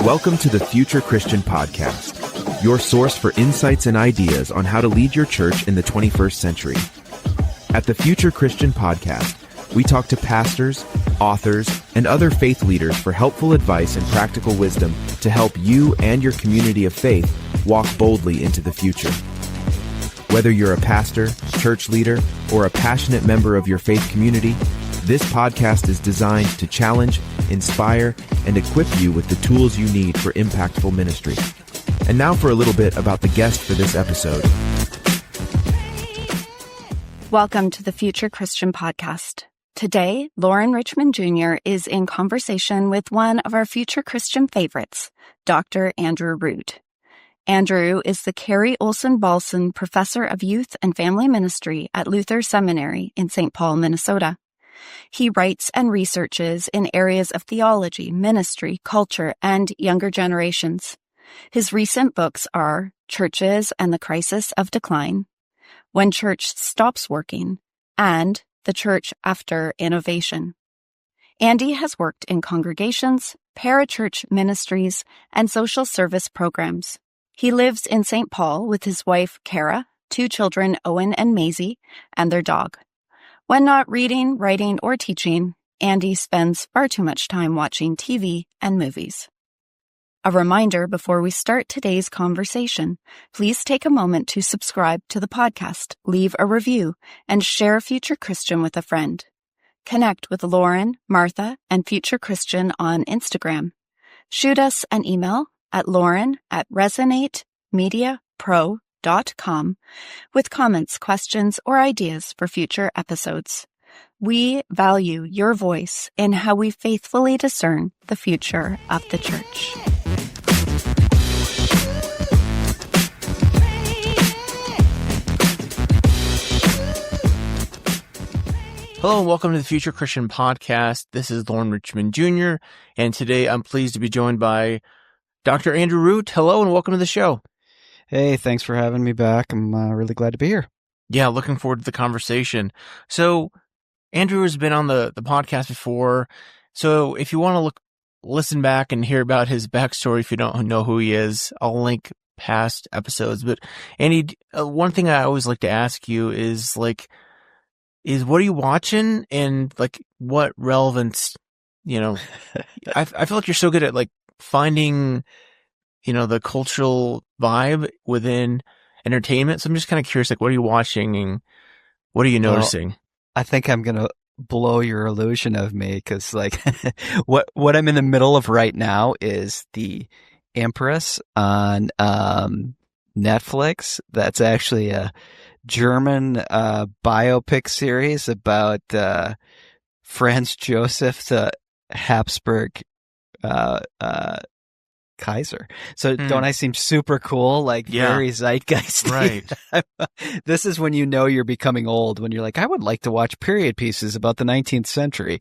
Welcome to the Future Christian Podcast, your source for insights and ideas on how to lead your church in the 21st century. At the Future Christian Podcast, we talk to pastors, authors, and other faith leaders for helpful advice and practical wisdom to help you and your community of faith walk boldly into the future. Whether you're a pastor, church leader, or a passionate member of your faith community, this podcast is designed to challenge, inspire, and equip you with the tools you need for impactful ministry. And now for a little bit about the guest for this episode. Welcome to the Future Christian Podcast. Today, Lauren Richmond Jr. is in conversation with one of our Future Christian favorites, Dr. Andrew Root. Andrew is the Carrie Olson Baalson Professor of Youth and Family Ministry at Luther Seminary in St. Paul, Minnesota. He writes and researches in areas of theology, ministry, culture, and younger generations. His recent books are Churches and the Crisis of Decline, When Church Stops Working, and The Church After Innovation. Andy has worked in congregations, parachurch ministries, and social service programs. He lives in St. Paul with his wife, Kara, 2 children, Owen and Maisy, and their dog. When not reading, writing, or teaching, Andy spends far too much time watching TV and movies. A reminder before we start today's conversation, please take a moment to subscribe to the podcast, leave a review, and share Future Christian with a friend. Connect with Lauren, Martha, and Future Christian on Instagram. Shoot us an email at lauren@resonatemediapro.com with comments, questions, or ideas for future episodes. We value your voice in how we faithfully discern the future of the church. Hello and welcome to the Future Christian Podcast. This is Lauren Richmond Jr., and today I'm pleased to be joined by Dr. Andrew Root. Hello and welcome to the show. Hey, thanks for having me back. I'm really glad to be here. Yeah, looking forward to the conversation. So, Andrew has been on the podcast before. So, if you want to listen back and hear about his backstory, if you don't know who he is, I'll link past episodes. But, Andy, one thing I always like to ask you is what are you watching and, what relevance, I feel like you're so good at, finding the cultural vibe within entertainment. So I'm just kind of curious, what are you watching and what are you noticing? Well, I think I'm going to blow your illusion of me because what I'm in the middle of right now is The Empress on Netflix. That's actually a German biopic series about Franz Joseph, the Habsburg Kaiser. So don't I seem super cool? Very zeitgeisty. Right. This is when you know you're becoming old, when you're like, I would like to watch period pieces about the 19th century.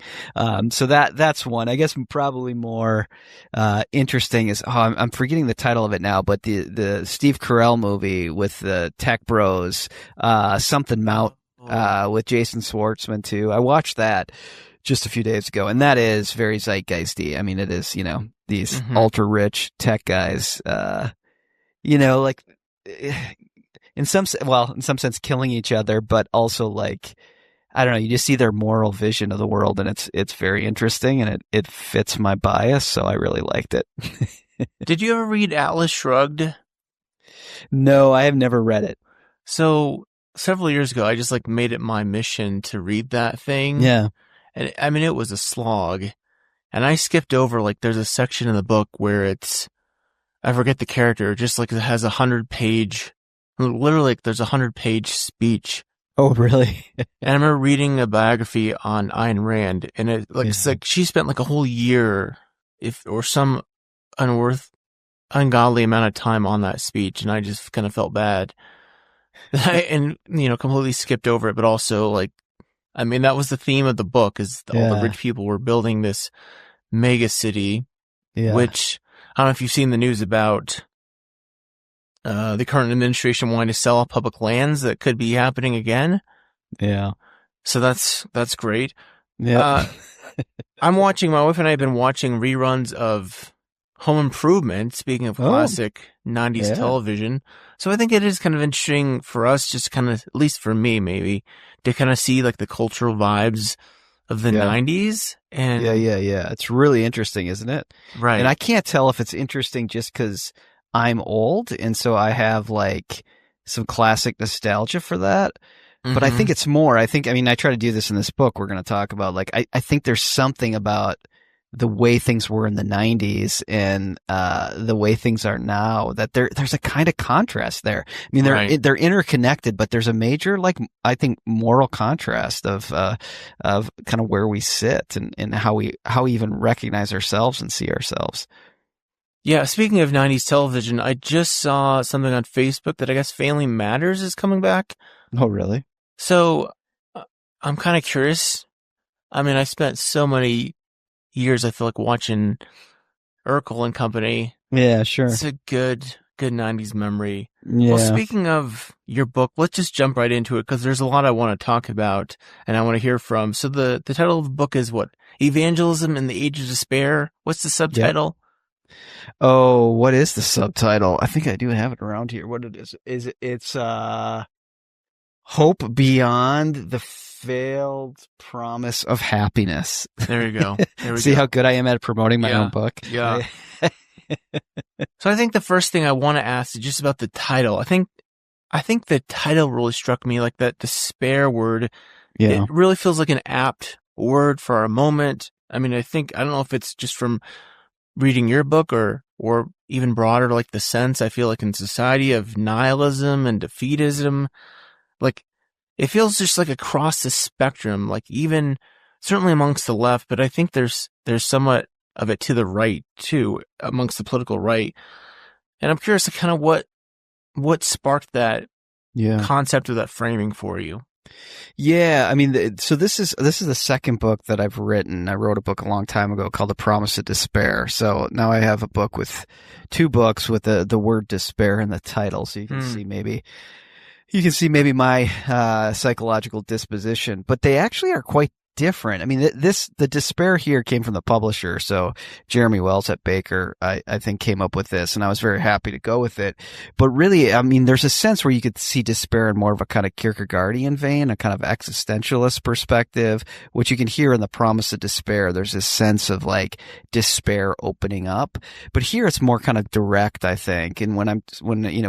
So that's one. I guess probably more interesting is, I'm forgetting the title of it now, but the Steve Carell movie with the tech bros, Something Mount, with Jason Schwartzman too. I watched that just a few days ago, and that is very zeitgeisty. I mean, it is, these ultra rich tech guys, in some sense killing each other, but also I don't know, you just see their moral vision of the world, and it's very interesting, and it fits my bias, so I really liked it. Did you ever read Atlas Shrugged? No, I have never read it. So several years ago, I just made it my mission to read that thing. Yeah. And I mean, it was a slog. And I skipped over, there's a section in the book where I forget the character, just it has 100-page, literally there's a 100-page speech. Oh, really? And I remember reading a biography on Ayn Rand, and it's she spent a whole year, or some ungodly amount of time on that speech, and I just kind of felt bad. And, completely skipped over it, but also, that was the theme of the book, is all the rich people were building this mega city, which, I don't know if you've seen the news about the current administration wanting to sell off public lands that could be happening again. Yeah. So that's great. Yeah. my wife and I have been watching reruns of Home Improvement, speaking of classic 90s television. So I think it is kind of interesting for us, just kind of, at least for me maybe, to kind of see like the cultural vibes of the 90s. And Yeah. It's really interesting, isn't it? Right. And I can't tell if it's interesting just because I'm old, and so I have like some classic nostalgia for that. But I think it's more, I try to do this in this book we're going to talk about. Like, I think there's something about the way things were in the 90s and the way things are now that there's a kind of contrast there. I mean, they're interconnected, but there's a major, like, I think, moral contrast of kind of where we sit and how we even recognize ourselves and see ourselves. Yeah, speaking of 90s television, I just saw something on Facebook that I guess Family Matters is coming back. Oh, really? So I'm kind of curious. I mean, I spent so many years, I feel like, watching Urkel and Company. Yeah, sure. It's a good 90s memory. Yeah. Well, speaking of your book, let's just jump right into it because there's a lot I want to talk about and I want to hear from. So the title of the book is what? Evangelism in the Age of Despair. What's the subtitle? Yep. Oh, what is the subtitle? I think I do have it around here. What it is? It's Hope Beyond the Failed Promise of Happiness. There you go. See how good I am at promoting my own book? Yeah. So I think the first thing I want to ask is just about the title. I think the title really struck me, like that despair word. Yeah. It really feels like an apt word for our moment. I mean, I don't know if it's just from reading your book or even broader, like the sense I feel like in society of nihilism and defeatism. Like, it feels just like across the spectrum, like even certainly amongst the left, but I think there's somewhat of it to the right too, amongst the political right. And I'm curious to kind of what sparked that concept or that framing for you. Yeah, I mean, so this is the second book that I've written. I wrote a book a long time ago called The Promise of Despair. So now I have a book with two books with the word despair in the title, so you can see maybe. You can see maybe my psychological disposition, but they actually are quite different. I mean, the despair here came from the publisher. So Jeremy Wells at Baker, I think, came up with this, and I was very happy to go with it. But really, I mean, there's a sense where you could see despair in more of a kind of Kierkegaardian vein, a kind of existentialist perspective, which you can hear in The Promise of Despair. There's this sense of like despair opening up, but here it's more kind of direct, I think. And when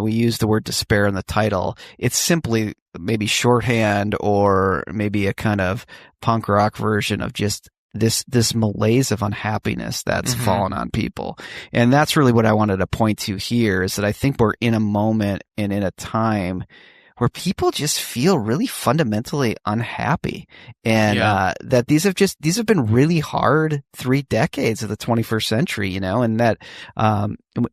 we use the word despair in the title, it's simply maybe shorthand or maybe a kind of punk rock version of just this malaise of unhappiness that's fallen on people. And that's really what I wanted to point to here, is that I think we're in a moment and in a time where people just feel really fundamentally unhappy, and that these have been really hard 3 decades of the 21st century, and that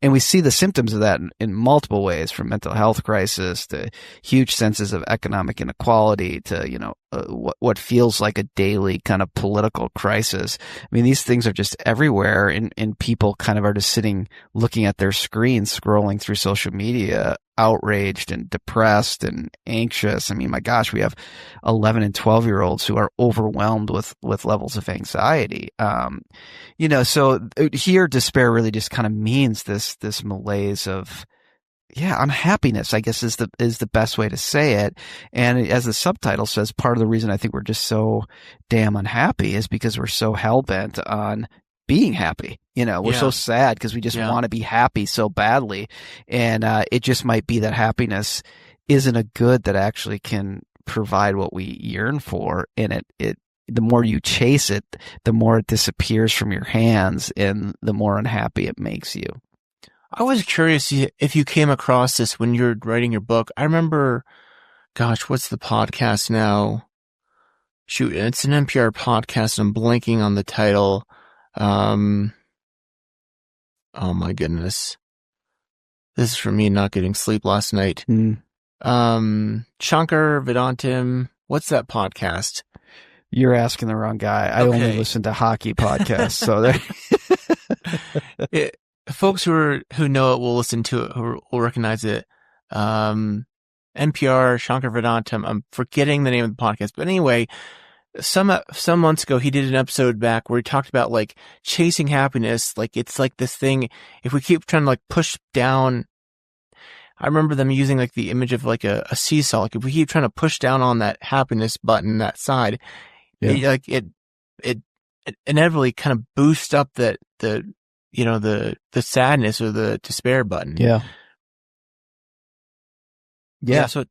and we see the symptoms of that in multiple ways, from mental health crisis to huge senses of economic inequality to what feels like a daily kind of political crisis. I mean, these things are just everywhere, and people kind of are just sitting looking at their screens, scrolling through social media, outraged and depressed and anxious. I mean, my gosh, we have 11 and 12-year-olds who are overwhelmed with levels of anxiety. So here despair really just kind of means this malaise of unhappiness, I guess is the best way to say it. And as the subtitle says, part of the reason I think we're just so damn unhappy is because we're so hell-bent on being happy. We're so sad because we just want to be happy so badly. And it just might be that happiness isn't a good that actually can provide what we yearn for. And the more you chase it, the more it disappears from your hands and the more unhappy it makes you. I was curious if you came across this when you're writing your book. I remember, gosh, what's the podcast now? Shoot, it's an NPR podcast. I'm blanking on the title. Oh my goodness. This is for me not getting sleep last night. Shankar Vedantam. What's that podcast? You're asking the wrong guy. I only listen to hockey podcasts. So folks who know it will listen to it, who will recognize it. NPR, Shankar Vedantam. I'm forgetting the name of the podcast. But anyway, some months ago, he did an episode back where he talked about like chasing happiness. Like it's like this thing, if we keep trying to like push down, I remember them using like the image of like a seesaw. Like if we keep trying to push down on that happiness button, that side, it inevitably kind of boosts up the sadness or the despair button. Yeah. So,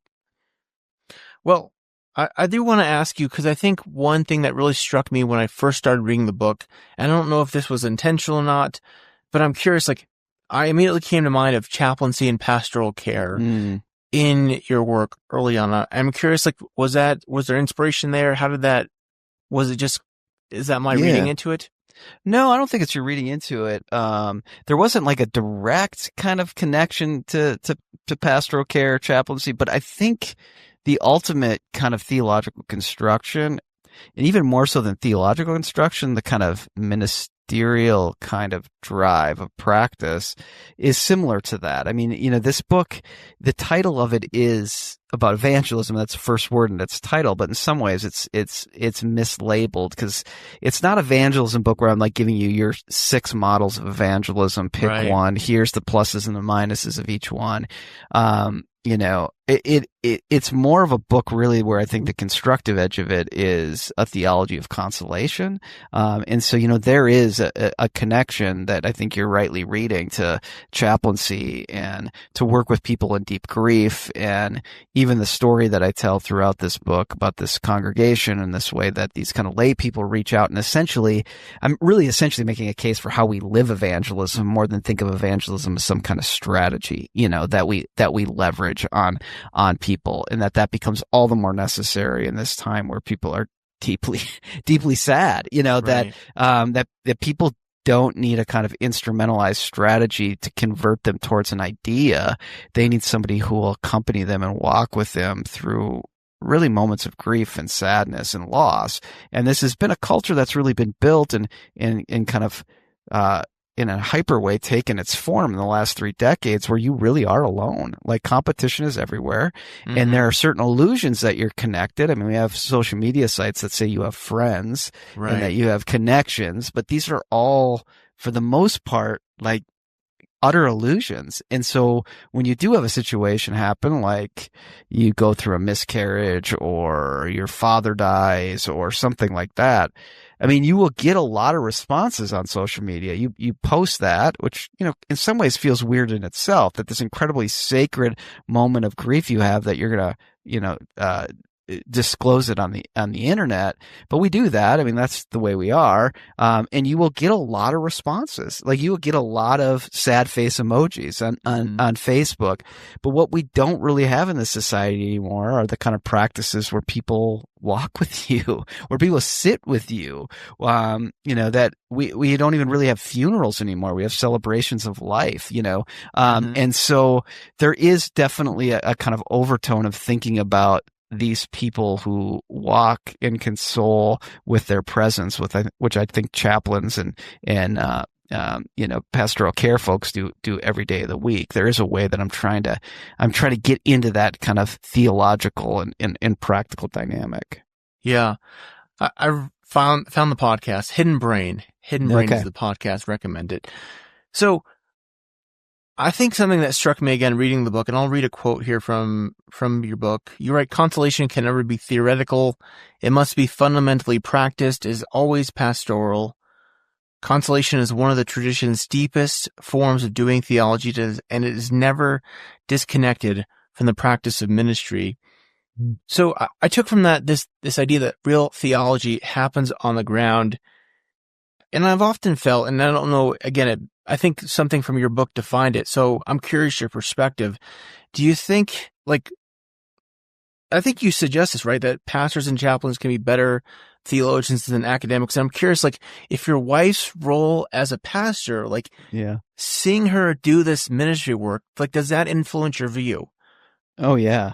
well, I do want to ask you, because I think one thing that really struck me when I first started reading the book, and I don't know if this was intentional or not, but I'm curious, like, I immediately came to mind of chaplaincy and pastoral care in your work early on. I'm curious, like, was there inspiration there? How did that, is that my reading into it? No, I don't think it's your reading into it. There wasn't like a direct kind of connection to pastoral care, chaplaincy, but I think the ultimate kind of theological construction, and even more so than theological construction, the kind of ministerial kind of drive of practice is similar to that. I mean, this book, the title of it is about evangelism. That's the first word in its title, but in some ways it's mislabeled, because it's not evangelism book where I'm like giving you your 6 models of evangelism. Pick one. Here's the pluses and the minuses of each one. It's more of a book really where I think the constructive edge of it is a theology of consolation. And so, there is a connection that I think you're rightly reading to chaplaincy and to work with people in deep grief, and even the story that I tell throughout this book about this congregation and this way that these kind of lay people reach out. And I'm really essentially making a case for how we live evangelism more than think of evangelism as some kind of strategy, that we leverage on people, and that becomes all the more necessary in this time where people are deeply, deeply sad, that people don't need a kind of instrumentalized strategy to convert them towards an idea. They need somebody who will accompany them and walk with them through really moments of grief and sadness and loss. And this has been a culture that's really been built and kind of, in a hyper way taken its form in the last 3 decades, where you really are alone. Like, competition is everywhere, and there are certain illusions that you're connected. I mean, we have social media sites that say you have friends and that you have connections, but these are all, for the most part, like utter illusions. And so when you do have a situation happen, like you go through a miscarriage or your father dies or something like that, I mean, you will get a lot of responses on social media. You post that, which, in some ways feels weird in itself, that this incredibly sacred moment of grief you have, that you're going to, disclose it on the internet. But we do that. I mean, that's the way we are. And you will get a lot of responses. Like, you will get a lot of sad face emojis on Facebook. But what we don't really have in this society anymore are the kind of practices where people walk with you, where people sit with you, that we don't even really have funerals anymore. We have celebrations of life, and so there is definitely a kind of overtone of thinking about these people who walk and console with their presence, which I think chaplains and pastoral care folks do every day of the week. There is a way that I'm trying to get into that kind of theological and practical dynamic. Yeah. I found the podcast, Hidden Brain. Hidden Brain is the podcast recommended. So I think something that struck me again reading the book, and I'll read a quote here from your book. You write, "Consolation can never be theoretical. It must be fundamentally practiced, is always pastoral. Consolation is one of the tradition's deepest forms of doing theology, and it is never disconnected from the practice of ministry." So I took from that this idea that real theology happens on the ground. And I've often felt, and I don't know, again, I think something from your book defined it. So I'm curious your perspective. Do you think, I think you suggest this, right? That pastors and chaplains can be better theologians than academics. And I'm curious, if your wife's role as a pastor, seeing her do this ministry work, does that influence your view? Oh, yeah.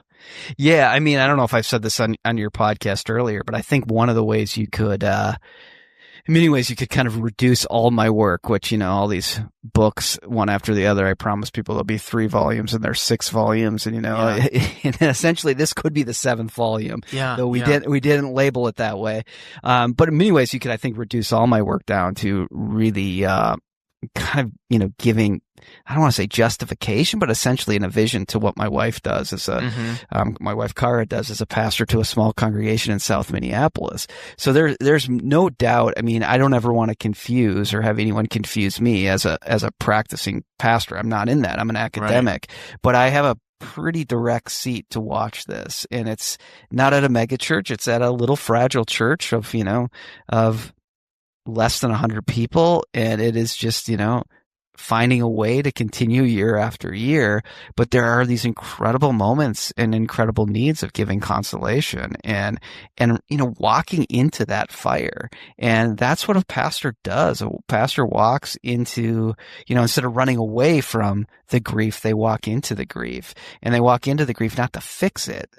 Yeah. I mean, I don't know if I've said this on your podcast earlier, but I think one of the ways you could, in many ways, you could kind of reduce all my work, which, all these books, one after the other, I promise people there'll be 3 volumes and there's 6 volumes. And, and essentially this could be the 7th volume. Yeah. Though we didn't label it that way. But in many ways, you could, I think, reduce all my work down to really, kind of, giving, I don't want to say justification, but essentially in a vision to what my wife does as my wife Cara does as a pastor to a small congregation in South Minneapolis. So there's no doubt. I mean, I don't ever want to confuse or have anyone confuse me as a practicing pastor. I'm not in that. I'm an academic, but I have a pretty direct seat to watch this. And it's not at a mega church. It's at a little fragile church of less than 100 people. And it is just, finding a way to continue year after year. But there are these incredible moments and incredible needs of giving consolation and, walking into that fire. And that's what a pastor does. A pastor walks into, instead of running away from the grief, they walk into the grief, and they walk into the grief not to fix it.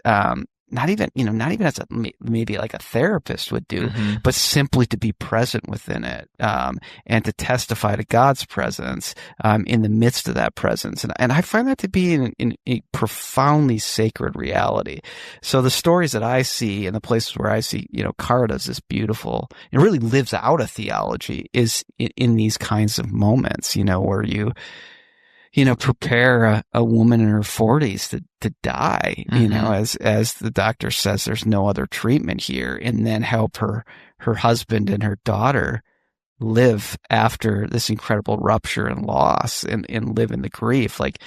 Not even as maybe like a therapist would do, but simply to be present within it, and to testify to God's presence, in the midst of that presence. And I find that to be in a profoundly sacred reality. So the stories that I see and the places where I see, Cara does this beautiful, it really lives out a theology is in these kinds of moments, where you prepare a woman in her 40s to die, as the doctor says, there's no other treatment here, and then help her husband and her daughter live after this incredible rupture and loss and live in the grief. Like,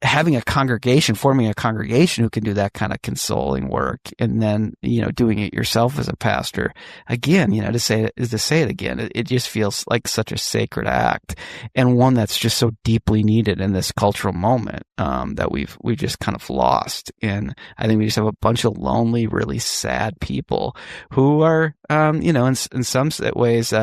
having a congregation, forming a congregation who can do that kind of consoling work, and then, doing it yourself as a pastor, again, to say it again, it just feels like such a sacred act, and one that's just so deeply needed in this cultural moment, that we've just kind of lost. And I think we just have a bunch of lonely, really sad people who are, in some ways,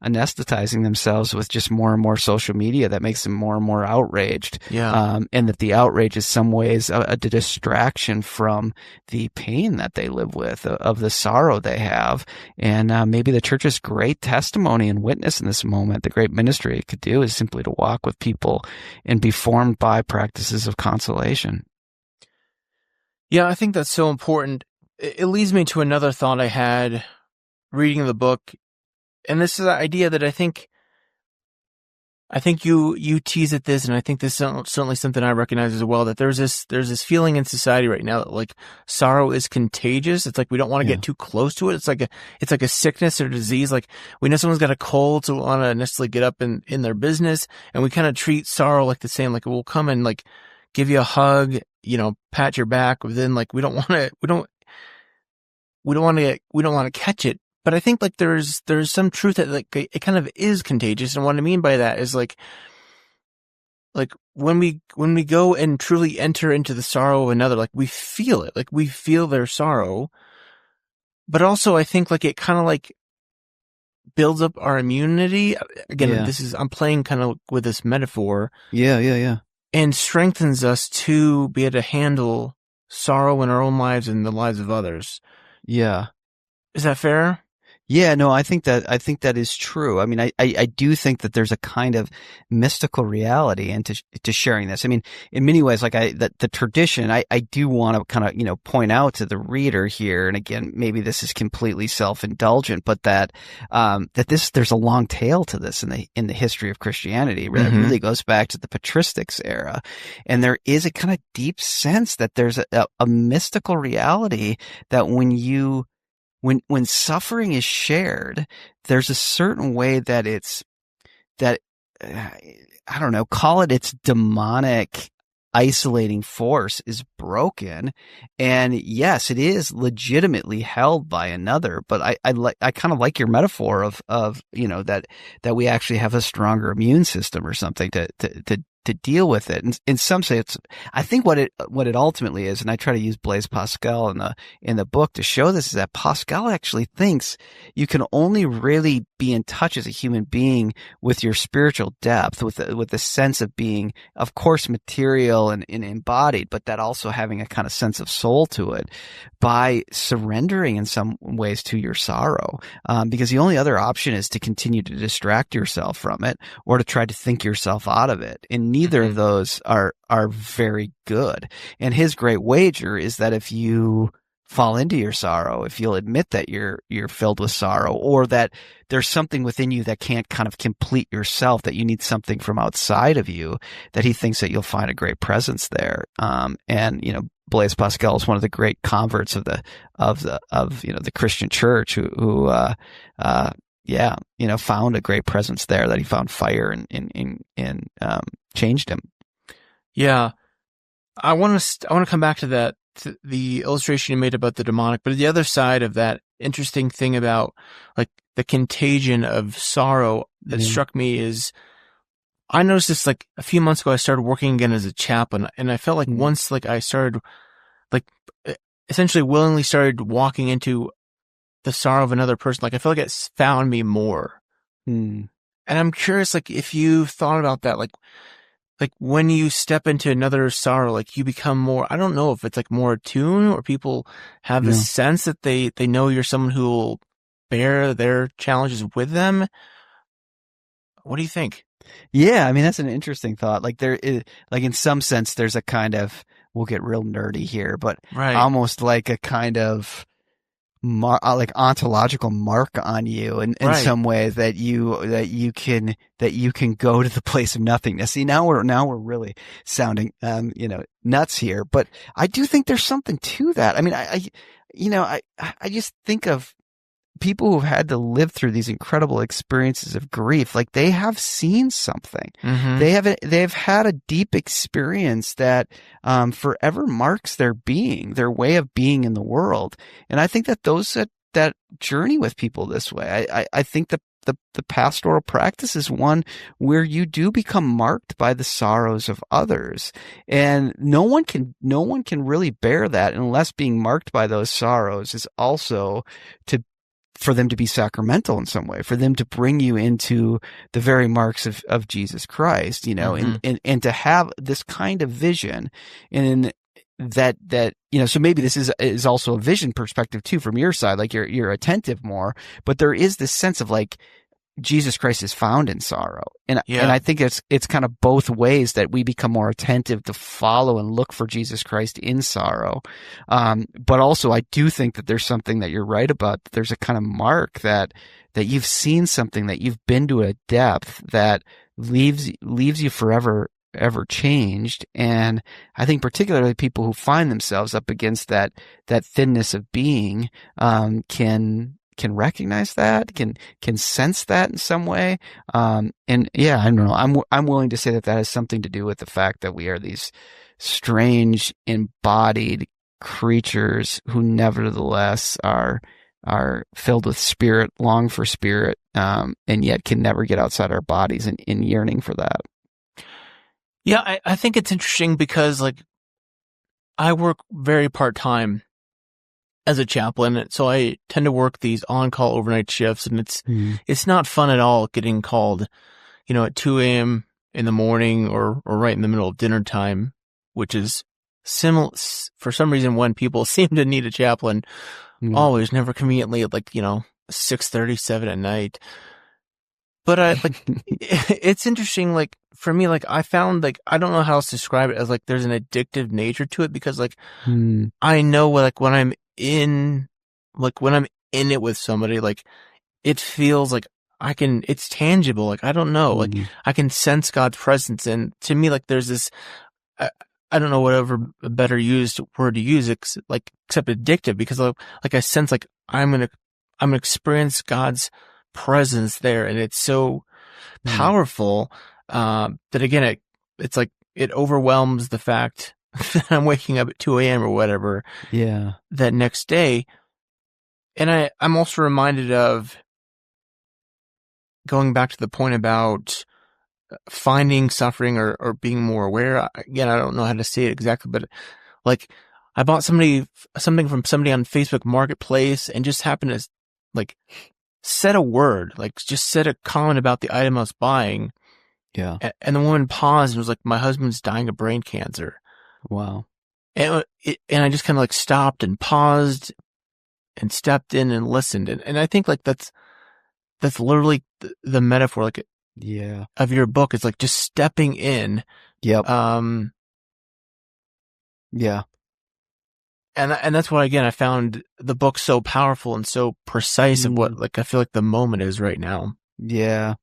anesthetizing themselves with just more and more social media that makes them more and more outraged. Yeah. And that the outrage is some ways a distraction from the pain that they live with, of the sorrow they have. And maybe the church's great testimony and witness in this moment, the great ministry it could do, is simply to walk with people and be formed by practices of consolation. Yeah, I think that's so important. It leads me to another thought I had reading the book. And this is the idea that I think you tease at this, and I think this is certainly something I recognize as well, that there's this feeling in society right now that, like, sorrow is contagious. It's like we don't want to get too close to it. It's like a sickness or disease. Like, we know someone's got a cold, so we want to necessarily get up in their business, and we kind of treat sorrow like the same. Like, we'll come and, like, give you a hug, pat your back, but then, like, we don't want to catch it. But I think, like, there's some truth that, like, it kind of is contagious. And what I mean by that is, like when we go and truly enter into the sorrow of another, like, we feel it, like, we feel their sorrow. But also, I think, like, it kind of, like, builds up our immunity. Again, I'm playing kind of with this metaphor. Yeah. And strengthens us to be able to handle sorrow in our own lives and the lives of others. Yeah. Is that fair? Yeah, no, I think that is true. I mean, I do think that there's a kind of mystical reality into sharing this. I mean, in many ways, like the tradition, I do want to kind of, point out to the reader here. And again, maybe this is completely self-indulgent, but that there's a long tail to this in the history of Christianity. It really goes back to the patristics era. And there is a kind of deep sense that there's a mystical reality that when suffering is shared, there's a certain way that I don't know, call it its demonic isolating force is broken. And yes, it is legitimately held by another, but I kind of like your metaphor of that we actually have a stronger immune system or something to deal with it. And in some sense, I think what it ultimately is, and I try to use Blaise Pascal in the book to show this, is that Pascal actually thinks you can only really be in touch as a human being with your spiritual depth, with the sense of being, of course, material and embodied, but that also having a kind of sense of soul to it, by surrendering in some ways to your sorrow. Because the only other option is to continue to distract yourself from it, or to try to think yourself out of it. And neither of those are very good. And his great wager is that if you fall into your sorrow, if you'll admit that you're filled with sorrow, or that there's something within you that can't kind of complete yourself, that you need something from outside of you, that he thinks that you'll find a great presence there. And Blaise Pascal is one of the great converts of the Christian church who found a great presence there, that he found fire and changed him. Yeah. I want to come back to that, to the illustration you made about the demonic, but the other side of that interesting thing about like the contagion of sorrow that struck me is, I noticed this like a few months ago. I started working again as a chaplain, and I felt like once like I started like essentially willingly started walking into the sorrow of another person, like I feel like it found me more. And I'm curious, like if you've thought about that, like when you step into another sorrow, like you become more, I don't know if it's like more attuned, or people have the sense that they know you're someone who will bear their challenges with them. What do you think? Yeah, I mean, that's an interesting thought. Like there is, like in some sense, there's a kind of, we'll get real nerdy here, but almost like a kind of like ontological mark on you in some way, that you can go to the place of nothingness. See, now we're really sounding nuts here, but I do think there's something to that. I mean, I just think of people who've had to live through these incredible experiences of grief. Like they have seen something. They've had a deep experience that forever marks their being, their way of being in the world. And I think that those that journey with people this way, I think that the pastoral practice is one where you do become marked by the sorrows of others, and no one can really bear that unless being marked by those sorrows is also for them to be sacramental in some way, for them to bring you into the very marks of Jesus Christ, and to have this kind of vision, and that so maybe this is also a vision perspective too from your side, like you're attentive more, but there is this sense of like Jesus Christ is found in sorrow. And I think it's kind of both ways that we become more attentive to follow and look for Jesus Christ in sorrow. But also I do think that there's something that you're right about. There's a kind of mark that you've seen something, that you've been to a depth that leaves you forever ever changed. And I think particularly people who find themselves up against that thinness of being, can recognize that, can sense that in some way. And yeah, I don't know. I'm willing to say that has something to do with the fact that we are these strange embodied creatures who nevertheless are filled with spirit, long for spirit, and yet can never get outside our bodies in yearning for that. Yeah, I think it's interesting because like I work very part-time as a chaplain, so I tend to work these on-call overnight shifts, and it's not fun at all getting called, at 2 a.m. in the morning or right in the middle of dinner time, which is similar for some reason when people seem to need a chaplain, always, never conveniently at 6:37 at night. But it's interesting, like for me, like I found like I don't know how else to describe it, as like there's an addictive nature to it, because like I know like when I'm in it with somebody, like it feels like it's tangible. Like I don't know, like I can sense God's presence, and to me, like there's this I don't know whatever better word to use, except addictive, because like I sense like I'm gonna experience God's presence there, and it's so powerful that again it's like it overwhelms the fact that I'm waking up at 2 a.m. or whatever that next day. And I'm also reminded of going back to the point about finding suffering or being more aware. Again, I don't know how to say it exactly, but like I bought something from somebody on Facebook Marketplace and just happened to like said a word, like just said a comment about the item I was buying. Yeah. And the woman paused and was like, "My husband's dying of brain cancer." Wow. And I just kind of like stopped and paused and stepped in and listened. And I think like that's literally the metaphor, like, Yeah. of your book. It's like just stepping in. Yep. Yeah. And that's why, again, I found the book so powerful and so precise of what, like, I feel like the moment is right now. Yeah.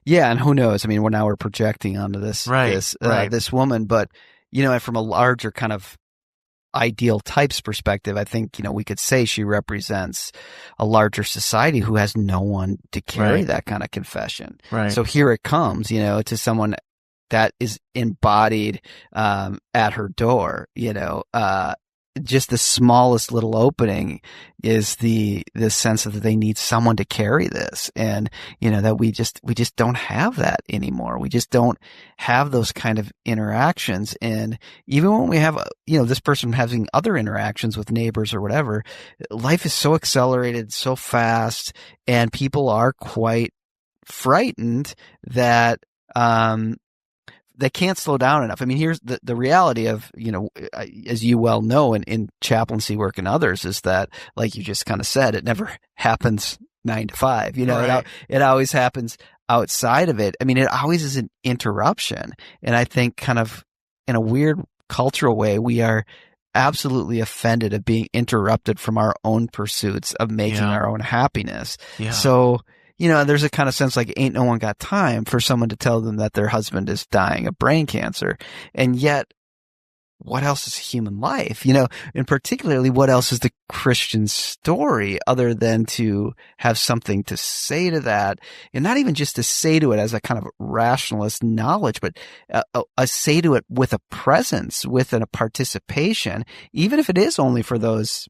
Yeah. And who knows? I mean, we're projecting onto this woman, but, from a larger kind of ideal types perspective, I think, we could say she represents a larger society who has no one to carry that kind of confession. Right. So here it comes, to someone that is embodied, at her door, just the smallest little opening is the sense that they need someone to carry this. And, that we just don't have that anymore. We just don't have those kind of interactions. And even when we have, this person having other interactions with neighbors or whatever, life is so accelerated, so fast, and people are quite frightened that, they can't slow down enough. I mean, here's the reality of, as you well know, in chaplaincy work and others, is that, like you just kind of said, it never happens 9 to 5. It always happens outside of it. I mean, it always is an interruption. And I think kind of in a weird cultural way, we are absolutely offended at being interrupted from our own pursuits of making our own happiness. Yeah. So, there's a kind of sense like ain't no one got time for someone to tell them that their husband is dying of brain cancer. And yet, what else is human life? And particularly, what else is the Christian story other than to have something to say to that? And not even just to say to it as a kind of rationalist knowledge, but a say to it with a presence, with a participation, even if it is only for those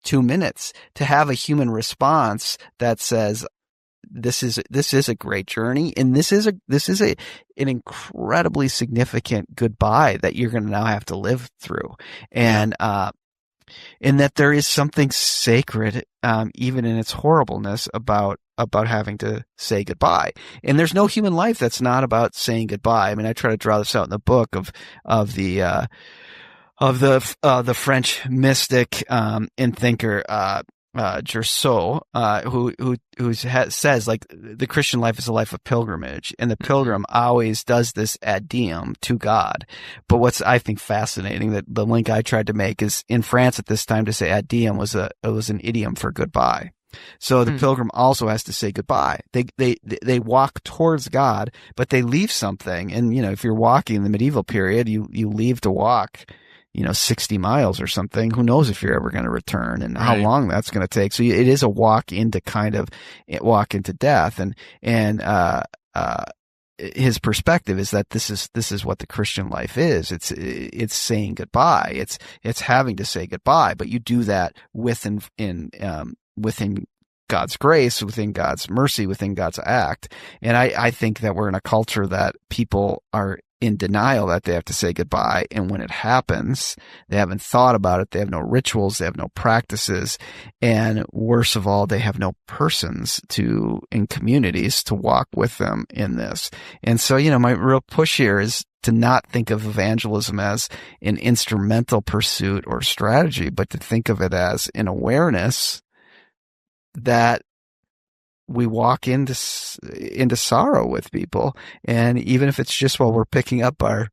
2 minutes, to have a human response that says, this is a great journey, and this is an incredibly significant goodbye that you're going to now have to live through. And that there is something sacred, even in its horribleness, about having to say goodbye. And there's no human life that's not about saying goodbye. I mean, I try to draw this out in the book of the French mystic and thinker Gerceau, who says, like, the Christian life is a life of pilgrimage, and the pilgrim always does this ad diem to God. But what's, I think, fascinating, that the link I tried to make is, in France at this time, to say ad diem was an idiom for goodbye. So the pilgrim also has to say goodbye. They walk towards God, but they leave something. And, if you're walking in the medieval period, you leave to walk 60 miles or something. Who knows if you're ever going to return and how long that's going to take. So it is a walk into death. And his perspective is that this is what the Christian life is. It's saying goodbye. It's having to say goodbye, but you do that within God's grace, within God's mercy, within God's act. And I think that we're in a culture that people are in denial that they have to say goodbye. And when it happens, they haven't thought about it. They have no rituals. They have no practices. And worse of all, they have no persons in communities to walk with them in this. And so, my real push here is to not think of evangelism as an instrumental pursuit or strategy, but to think of it as an awareness that we walk into sorrow with people. And even if it's just while we're picking up I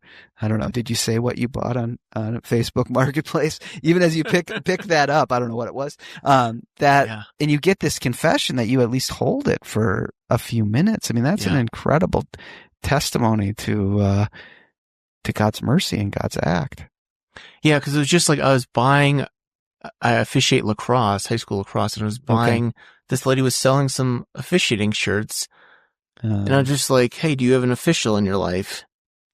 don't know, did you say what you bought on Facebook Marketplace? Even as you pick that up, I don't know what it was, and you get this confession that you at least hold it for a few minutes. I mean, that's an incredible testimony to God's mercy and God's act. Yeah. 'Cause it was just like I officiate lacrosse, high school lacrosse, and I was buying, this lady was selling some officiating shirts, and I was just like, hey, do you have an official in your life?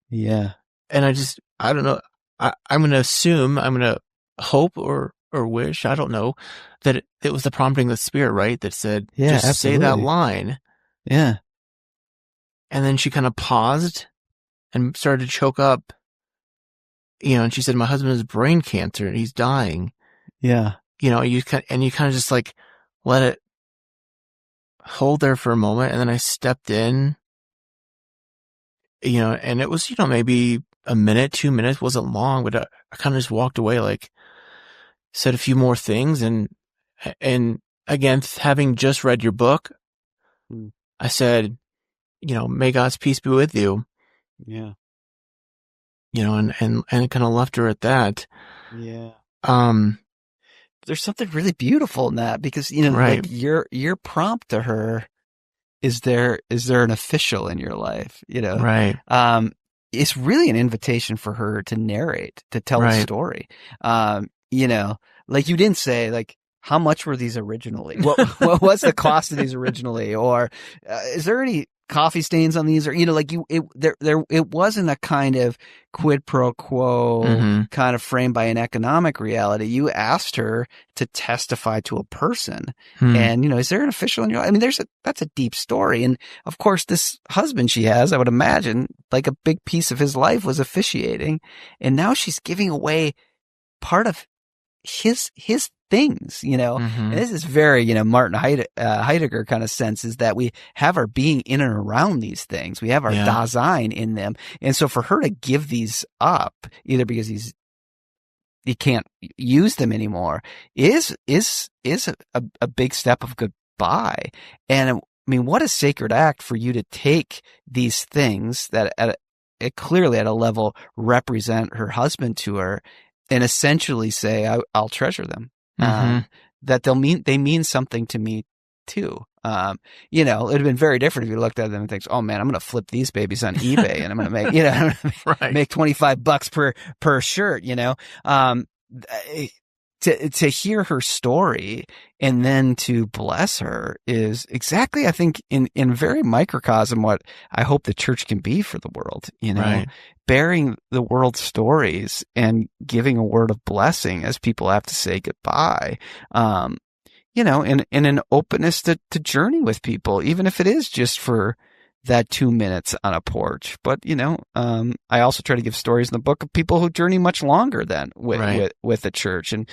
Yeah. And I don't know, I'm going to assume, I'm going to hope or wish, I don't know, that it was the prompting of the Spirit, right? That said, just absolutely. say that line. Yeah. And then she kind of paused and started to choke up, and she said, my husband has brain cancer and he's dying. Yeah. You kind of just like let it hold there for a moment. And then I stepped in, and it was, maybe a minute, 2 minutes, wasn't long, but I kind of just walked away, like said a few more things. And again, having just read your book, I said, may God's peace be with you. Yeah. And kind of left her at that. Yeah. There's something really beautiful in that because, right. like your prompt to her, is there an official in your life? Right. It's really an invitation for her to narrate, to tell a story. Like you didn't say like, how much were these originally? What was the cost of these originally? Or is there any coffee stains on these? Or it wasn't a kind of quid pro quo kind of framed by an economic reality. You asked her to testify to a person, and is there an official in your life? I mean, that's a deep story, and of course, this husband she has, I would imagine, like a big piece of his life was officiating, and now she's giving away part of his things, and this is very, Martin Heidegger kind of sense is that we have our being in and around these things. We have our Dasein in them. And so for her to give these up, either because he can't use them anymore, is a big step of goodbye. And I mean, what a sacred act for you to take these things that clearly at a level represent her husband to her and essentially say, I'll treasure them. That they mean something to me too. It'd have been very different if you looked at them and thinks, oh man, I'm going to flip these babies on eBay and I'm going to make, make $25 per shirt, to hear her story and then to bless her is exactly, I think, in very microcosm what I hope the church can be for the world, bearing the world's stories and giving a word of blessing as people have to say goodbye, and an openness to journey with people, even if it is just for that 2 minutes on a porch. But, I also try to give stories in the book of people who journey much longer than with the church. And,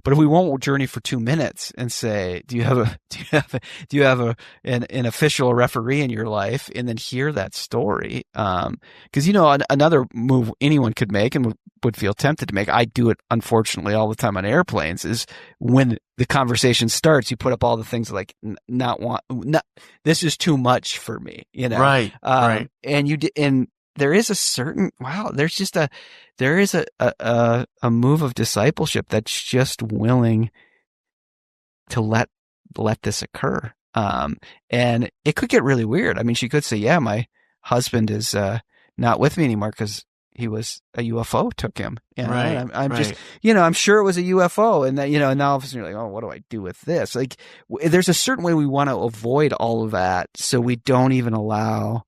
but if we won't journey for 2 minutes and say, do you have an official referee in your life, and then hear that story? Cause another move anyone could make and would feel tempted to make, I do it unfortunately all the time on airplanes, is when the conversation starts, you put up all the things like this is too much for me, Right. And there is a certain, there is a move of discipleship that's just willing to let this occur. And it could get really weird. I mean, she could say, yeah, my husband is not with me anymore because a UFO took him. Right. I'm just, I'm sure it was a UFO, and that, and now all of a sudden you're like, oh, what do I do with this? Like, there's a certain way we want to avoid all of that, so we don't even allow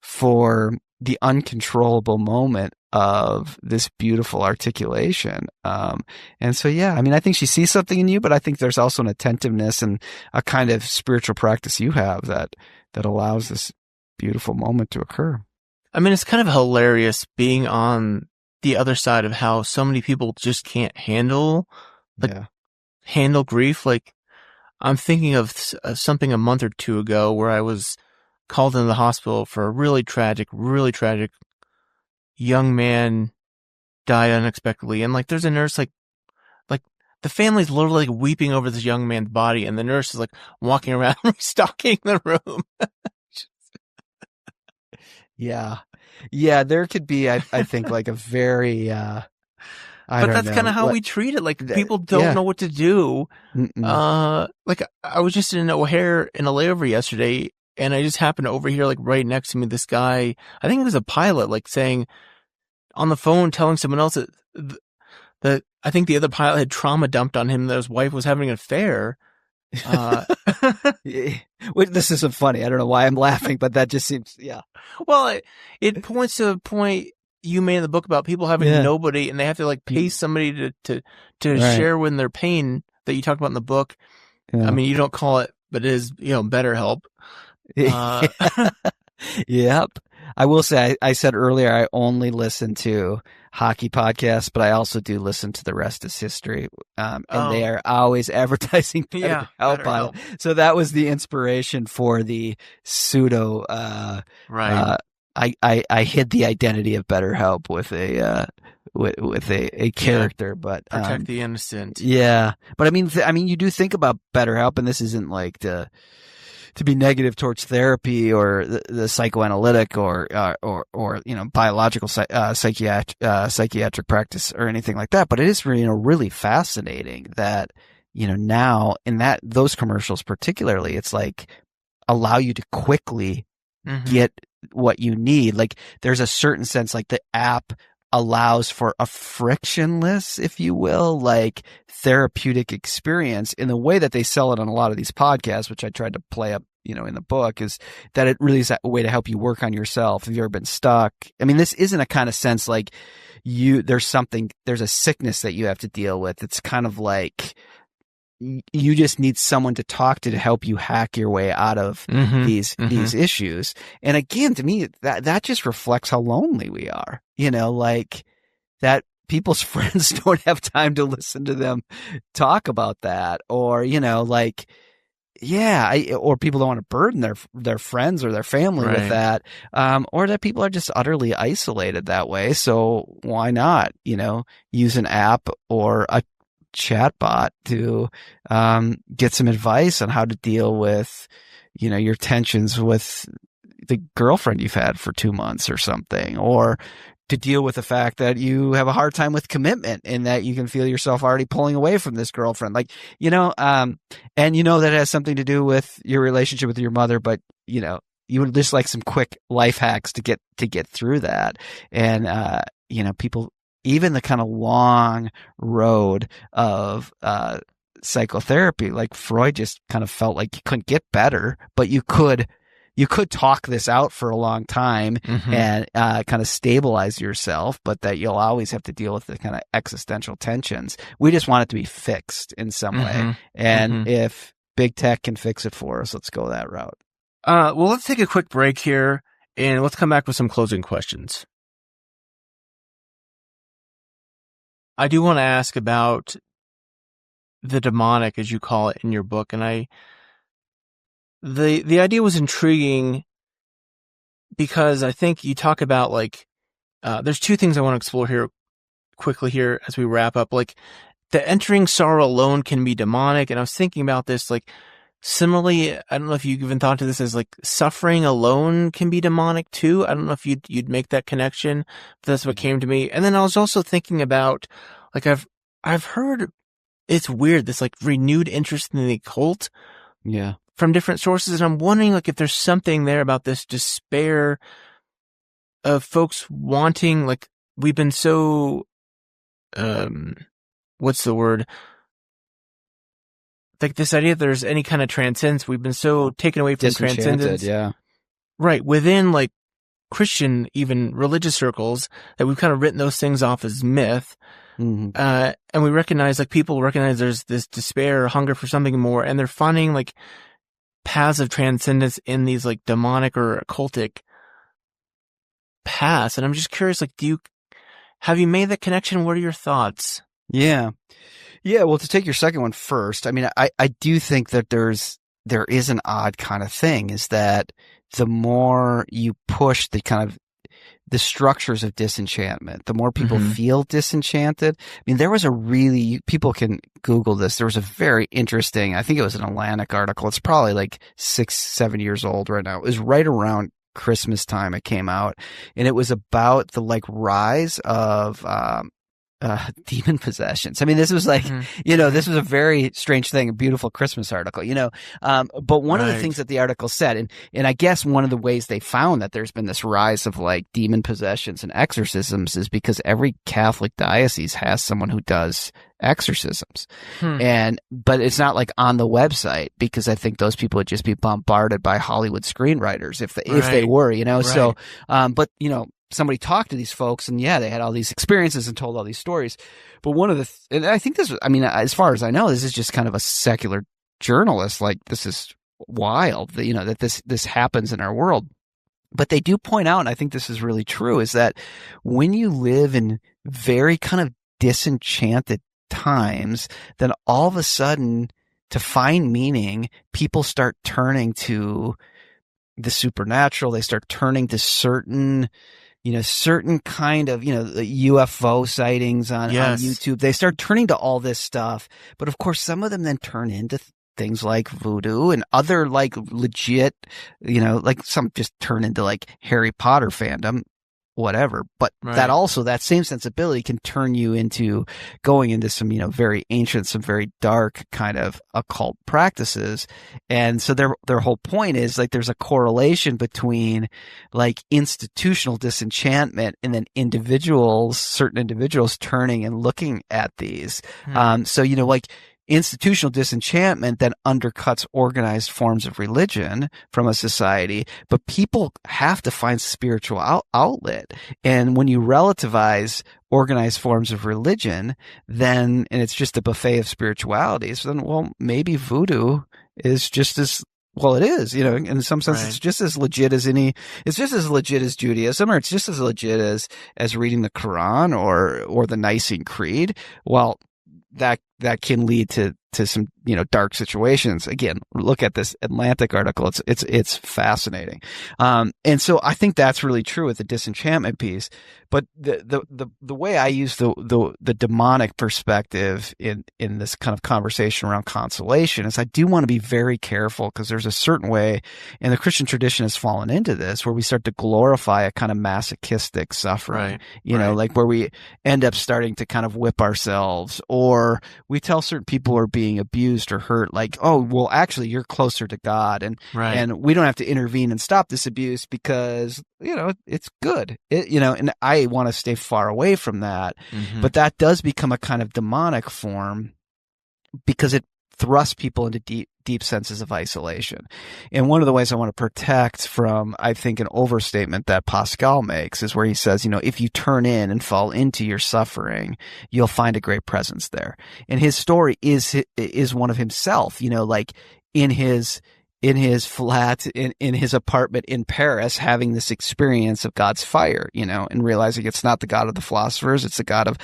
for the uncontrollable moment of this beautiful articulation. And so, I think she sees something in you, but I think there's also an attentiveness and a kind of spiritual practice you have that allows this beautiful moment to occur. I mean, it's kind of hilarious being on the other side of how so many people just can't handle grief. Like, I'm thinking of something a month or two ago where I was called into the hospital for a really tragic young man died unexpectedly. And like, there's a nurse, like the family's literally like weeping over this young man's body, and the nurse is like walking around restocking the room. Yeah, there could be, I think, like a very, but that's kind of how we treat it. Like, people don't know what to do. Like, I was just in O'Hare in a layover yesterday, and I just happened to overhear, like, right next to me, this guy, I think it was a pilot, like, saying on the phone, telling someone else that I think the other pilot had trauma dumped on him, that his wife was having an affair. This isn't funny. I don't know why I'm laughing, but that just seems, Well, it points to a point you made in the book about people having nobody, and they have to like pay somebody to share in their pain that you talked about in the book. I mean, you don't call it, but it is, BetterHelp. Yep. I will say, I said earlier, I only listen to hockey podcasts, but I also do listen to The Rest is History. And they are always advertising better help on it. So that was the inspiration for the pseudo, right. I hid the identity of BetterHelp with a character, but protect the innocent. Yeah. But I mean, you do think about BetterHelp, and this isn't like to be negative towards therapy or the psychoanalytic or biological psychiatric practice or anything like that. But it is really fascinating that, now in those commercials particularly, it's like allow you to quickly get what you need. Like there's a certain sense, like the app allows for a frictionless, if you will, like therapeutic experience in the way that they sell it on a lot of these podcasts, which I tried to play up, in the book, is that it really is a way to help you work on yourself. Have you ever been stuck? I mean, this isn't a kind of sense like there's a sickness that you have to deal with. It's kind of like you just need someone to talk to help you hack your way out of these issues. And again, to me, that just reflects how lonely we are, like that people's friends don't have time to listen to them talk about that, or, or people don't want to burden their friends or their family with that, or that people are just utterly isolated that way. So why not, use an app or a chatbot to get some advice on how to deal with, your tensions with the girlfriend you've had for 2 months or something, or to deal with the fact that you have a hard time with commitment and that you can feel yourself already pulling away from this girlfriend. Like, and that has something to do with your relationship with your mother, but, you would just like some quick life hacks to get through that. And, people, even the kind of long road of psychotherapy, like Freud just kind of felt like you couldn't get better, but you could talk this out for a long time and kind of stabilize yourself, but that you'll always have to deal with the kind of existential tensions. We just want it to be fixed in some way. And if big tech can fix it for us, let's go that route. Well, let's take a quick break here and let's come back with some closing questions. I do want to ask about the demonic, as you call it in your book, and the idea was intriguing because I think you talk about there's two things I want to explore here quickly here as we wrap up. Like the entering sorrow alone can be demonic, and I was thinking about this similarly. I don't know if you even thought to this as suffering alone can be demonic too. I don't know if you'd make that connection, but that's what came to me. And then I was also thinking about I've heard it's weird, this renewed interest in the occult. Yeah. From different sources. And I'm wondering if there's something there about this despair of folks wanting, we've been so, what's the word? This idea that there's any kind of transcendence. We've been so taken away from transcendence. Yeah. Right. Within Christian, even religious circles, that we've kind of written those things off as myth. And we recognize, people recognize there's this despair or hunger for something more, and they're finding paths of transcendence in these demonic or occultic paths. And I'm just curious, have you made that connection? What are your thoughts? Yeah. Well, to take your second one first, I mean, I do think that there is an odd kind of thing, is that the more you push the structures of disenchantment, the more people feel disenchanted. I mean, people can Google this. There was a very interesting, I think it was an Atlantic article. It's probably 6-7 years old right now. It was right around Christmas time it came out. And it was about the rise of, demon possessions. I mean, this was this was a very strange thing, a beautiful Christmas article, but one of the things that the article said, and I guess one of the ways they found that there's been this rise of demon possessions and exorcisms is because every Catholic diocese has someone who does exorcisms. But it's not on the website, because I think those people would just be bombarded by Hollywood screenwriters if they were, so, but somebody talked to these folks, and they had all these experiences and told all these stories. But one of and I think as far as I know, this is just kind of a secular journalist. This is wild, that this happens in our world. But they do point out, and I think this is really true, is that when you live in very kind of disenchanted times, then all of a sudden, to find meaning, people start turning to the supernatural. They start turning to certain kind of, the UFO sightings on YouTube. They start turning to all this stuff. But of course, some of them then turn into things like voodoo and other like legit, like some just turn into like Harry Potter fandom, whatever. But that same sensibility can turn you into going into some, very ancient, some very dark kind of occult practices. And so their whole point is like there's a correlation between like institutional disenchantment and then certain individuals turning and looking at these. So, like institutional disenchantment then undercuts organized forms of religion from a society, but people have to find spiritual outlet. And when you relativize organized forms of religion, and it's just a buffet of spiritualities, then, well, maybe voodoo is just as, well, it is, in some sense, it's just as legit as it's just as legit as Judaism, or it's just as legit as reading the Quran or the Nicene Creed. Well, that can lead to some, dark situations. Again, look at this Atlantic article. It's fascinating. And so I think that's really true with the disenchantment piece. But the way I use the demonic perspective in this kind of conversation around consolation is I do want to be very careful, because there's a certain way, and the Christian tradition has fallen into this, where we start to glorify a kind of masochistic suffering, like where we end up starting to kind of whip ourselves, or we tell certain people who are being abused or hurt, like, oh, well, actually, you're closer to God, and we don't have to intervene and stop this abuse because, it's good. And I want to stay far away from that. Mm-hmm. But that does become a kind of demonic form because it thrusts people into deep senses of isolation. And one of the ways I want to protect from, I think, an overstatement that Pascal makes is where he says, if you turn in and fall into your suffering, you'll find a great presence there. And his story is one of himself, like in his flat, in his apartment in Paris, having this experience of God's fire, and realizing it's not the God of the philosophers, it's the God of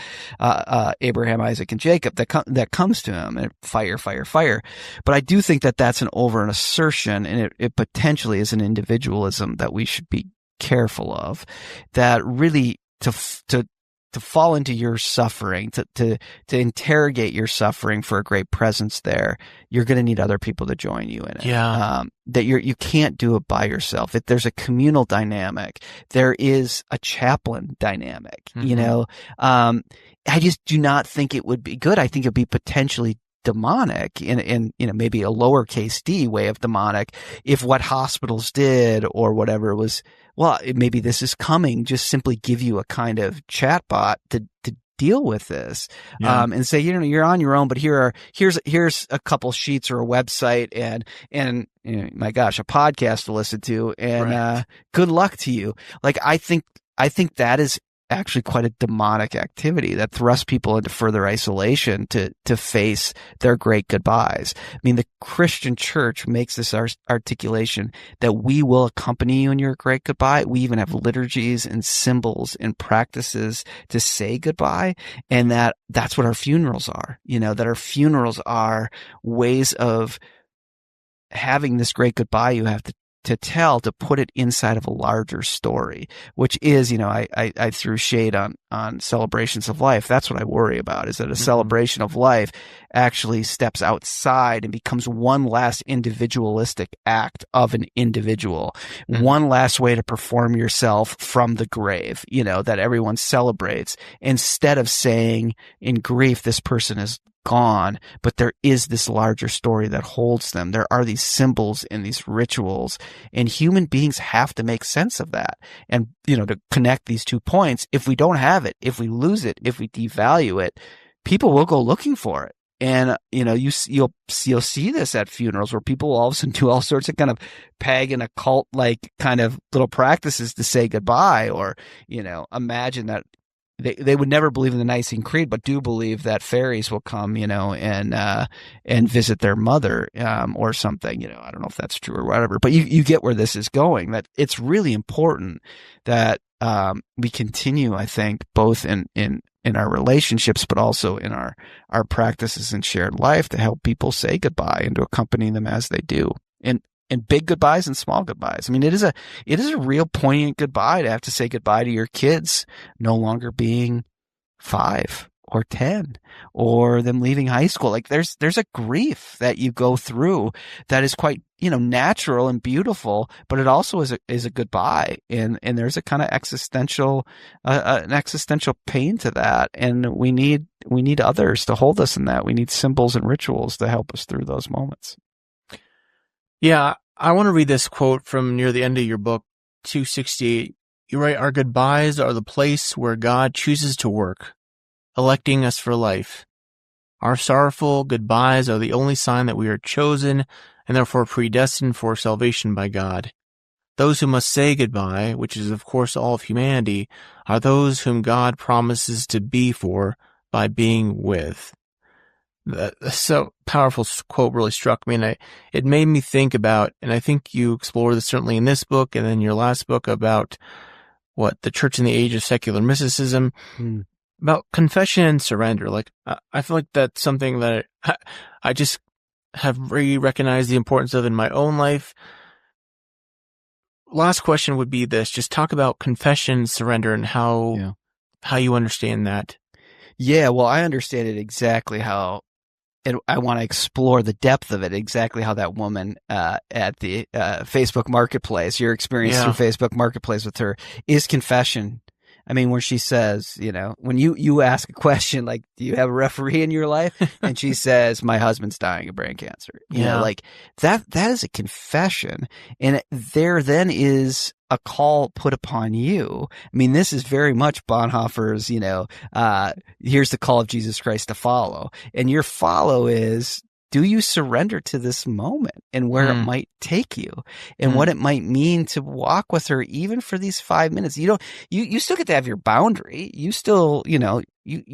Abraham, Isaac, and Jacob that comes to him, and fire, fire, fire. But I do think that that's an assertion, and it potentially is an individualism that we should be careful of, that really to fall into your suffering, to interrogate your suffering for a great presence there, you're going to need other people to join you in it. Yeah. That you can't do it by yourself. There's a communal dynamic. There is a chaplain dynamic. Mm-hmm. I just do not think it would be good. I think it'd be potentially demonic in maybe a lowercase d way of demonic if what hospitals did or whatever was, well, maybe this is coming, just simply give you a kind of chatbot to deal with this, and say, you're on your own, but here's a couple sheets or a website and my gosh, a podcast to listen to, and good luck to you. Like, I think that is actually quite a demonic activity that thrusts people into further isolation to face their great goodbyes. I mean, the Christian church makes this articulation that we will accompany you in your great goodbye. We even have liturgies and symbols and practices to say goodbye. And that's what our funerals are, that our funerals are ways of having this great goodbye you have to put it inside of a larger story, which is, I threw shade on celebrations of life. That's what I worry about, is that a celebration of life actually steps outside and becomes one last individualistic act of an individual, one last way to perform yourself from the grave, that everyone celebrates, instead of saying in grief, this person is gone, but there is this larger story that holds them. There are these symbols and these rituals, and human beings have to make sense of that. And, to connect these 2 points, if we don't have it, if we lose it, if we devalue it, people will go looking for it. And, you'll see this at funerals where people will all of a sudden do all sorts of kind of pagan occult like kind of little practices to say goodbye, or, imagine that they would never believe in the Nicene Creed, but do believe that fairies will come, and visit their mother, or something. I don't know if that's true or whatever, but you get where this is going. That it's really important that we continue, I think, both in our relationships, but also in our practices and shared life, to help people say goodbye and to accompany them as they do. And big goodbyes and small goodbyes. I mean, it is a real poignant goodbye to have to say goodbye to your kids no longer being 5 or 10, or them leaving high school. Like there's a grief that you go through that is quite, natural and beautiful, but it also is a goodbye. And there's a kind of existential pain to that. And we need others to hold us in that. We need symbols and rituals to help us through those moments. Yeah, I want to read this quote from near the end of your book, 268. You write, "Our goodbyes are the place where God chooses to work, electing us for life. Our sorrowful goodbyes are the only sign that we are chosen and therefore predestined for salvation by God. Those who must say goodbye, which is of course all of humanity, are those whom God promises to be for by being with." So powerful quote really struck me, and it made me think about, and I think you explore this certainly in this book and then your last book about the church in the age of secular mysticism, about confession and surrender. Like I feel like that's something that I just have recognized the importance of in my own life. Last question would be this: just talk about confession and surrender and how you understand that. Yeah, well, I understand it exactly how. And I want to explore the depth of it, exactly how that woman at the Facebook Marketplace, your experience through Facebook Marketplace with her, is confession. I mean, where she says, when you ask a question like, do you have a referee in your life? And she says, my husband's dying of brain cancer. You know, like that is a confession. And there then is a call put upon you. I mean, this is very much Bonhoeffer's, here's the call of Jesus Christ to follow. And your follow is, do you surrender to this moment and where it might take you and what it might mean to walk with her even for these 5 minutes? You still get to have your boundary. You still, you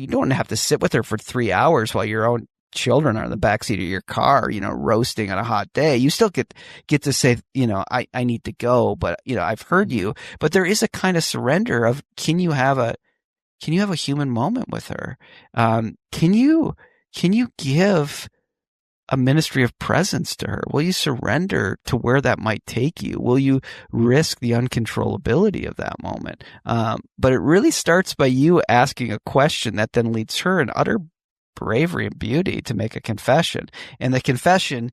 don't have to sit with her for 3 hours while your own children are in the backseat of your car, roasting on a hot day. You still get to say, I need to go, but I've heard you. But there is a kind of surrender of, can you have a human moment with her? Can you give a ministry of presence to her? Will you surrender to where that might take you? Will you risk the uncontrollability of that moment? But it really starts by you asking a question that then leads her in utter bravery and beauty to make a confession. And the confession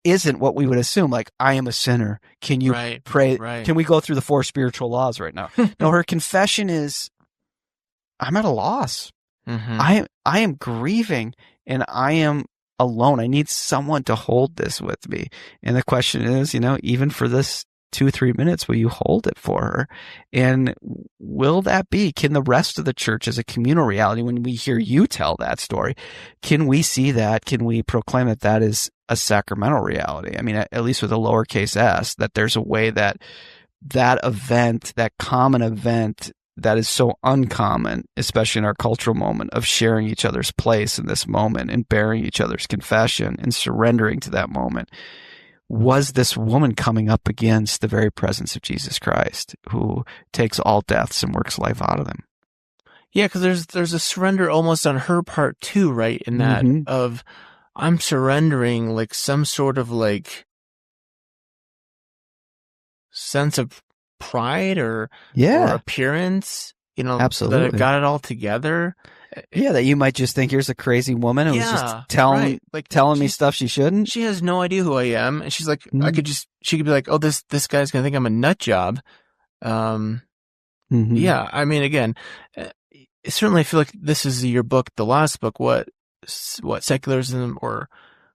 isn't what we would assume, like, I am a sinner. Can you pray? Right. Can we go through the 4 spiritual laws right now? No, her confession is, I'm at a loss. I am grieving and I am alone. I need someone to hold this with me. And the question is, even for this 2-3 minutes, will you hold it for her? And will that be, can the rest of the church as a communal reality, when we hear you tell that story, can we see that? Can we proclaim that that is a sacramental reality? I mean, at least with a lowercase s, that there's a way that event, that common event that is so uncommon, especially in our cultural moment of sharing each other's place in this moment and bearing each other's confession and surrendering to that moment, was this woman coming up against the very presence of Jesus Christ, who takes all deaths and works life out of them. Yeah, because there's a surrender almost on her part too, right? In that of, I'm surrendering like some sort of like sense of pride or appearance, absolutely, that I've got it all together. Yeah, that you might just think, here's a crazy woman who's just telling me stuff she shouldn't. She has no idea who I am, and she's like, she could be like, oh, this guy's gonna think I'm a nut job. Yeah, I mean, again, certainly I feel like this is your book, the last book, what secularism or.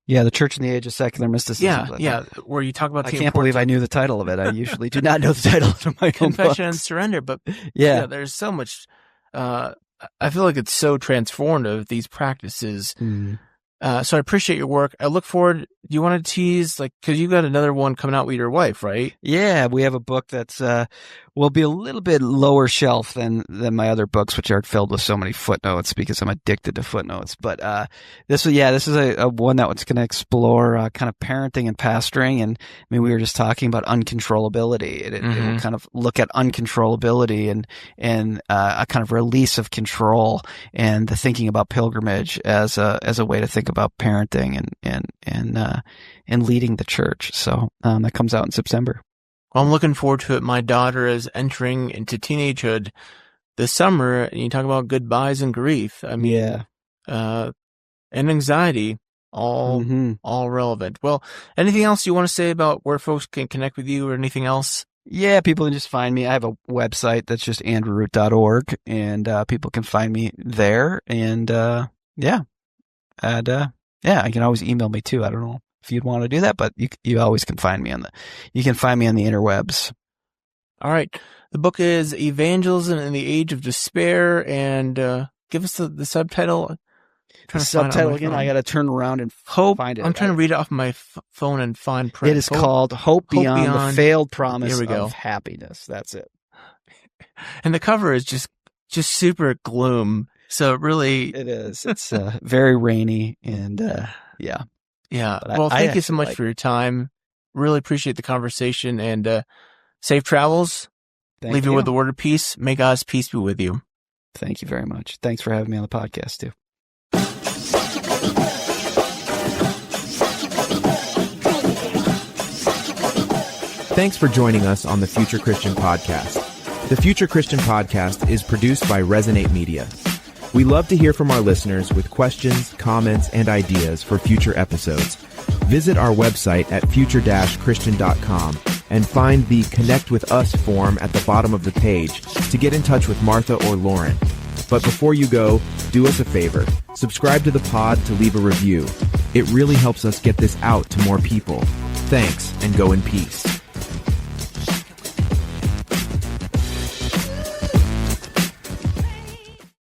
Yeah, the Church in the Age of Secular Mysticism. Yeah, where you talk about. I can't believe I knew the title of it. I usually do not know the title of my own Confession books. and Surrender, but there's so much. I feel like it's so transformative, these practices. So I appreciate your work. I look forward do you want to tease, like, because you got another one coming out with your wife, right? Yeah, we have a book that's will be a little bit lower shelf than my other books, which are filled with so many footnotes because I'm addicted to footnotes. But this is a one that was going to explore kind of parenting and pastoring. And I mean, we were just talking about uncontrollability. It will kind of look at uncontrollability and a kind of release of control and the thinking about pilgrimage as a way to think about parenting and leading the church. So that comes out in September. Well, I'm looking forward to it. My daughter is entering into teenagehood this summer, and you talk about goodbyes and grief. I mean, and anxiety, all relevant. Well, anything else you want to say about where folks can connect with you or anything else? Yeah, people can just find me. I have a website that's just andrewroot.org, and people can find me there. And you can always email me too. I don't know if you'd want to do that, but you always can find me on the interwebs. All right. The book is Evangelism in the Age of Despair, and give us the subtitle. The subtitle again, I got to turn around and find it. I'm trying to read it off my phone and find print. It is called Hope Beyond the Failed Promise of Happiness. That's it. And the cover is just super gloom. So really, it is. It's very rainy and yeah. Well, thank you so much for your time. Really appreciate the conversation, and safe travels. Leave you with the word of peace. May God's peace be with you. Thank you very much. Thanks for having me on the podcast too. Thanks for joining us on the Future Christian Podcast. The Future Christian Podcast is produced by Resonate Media. We love to hear from our listeners with questions, comments, and ideas for future episodes. Visit our website at future-christian.com and find the Connect with Us form at the bottom of the page to get in touch with Martha or Lauren. But before you go, do us a favor. Subscribe to the pod to leave a review. It really helps us get this out to more people. Thanks, and go in peace.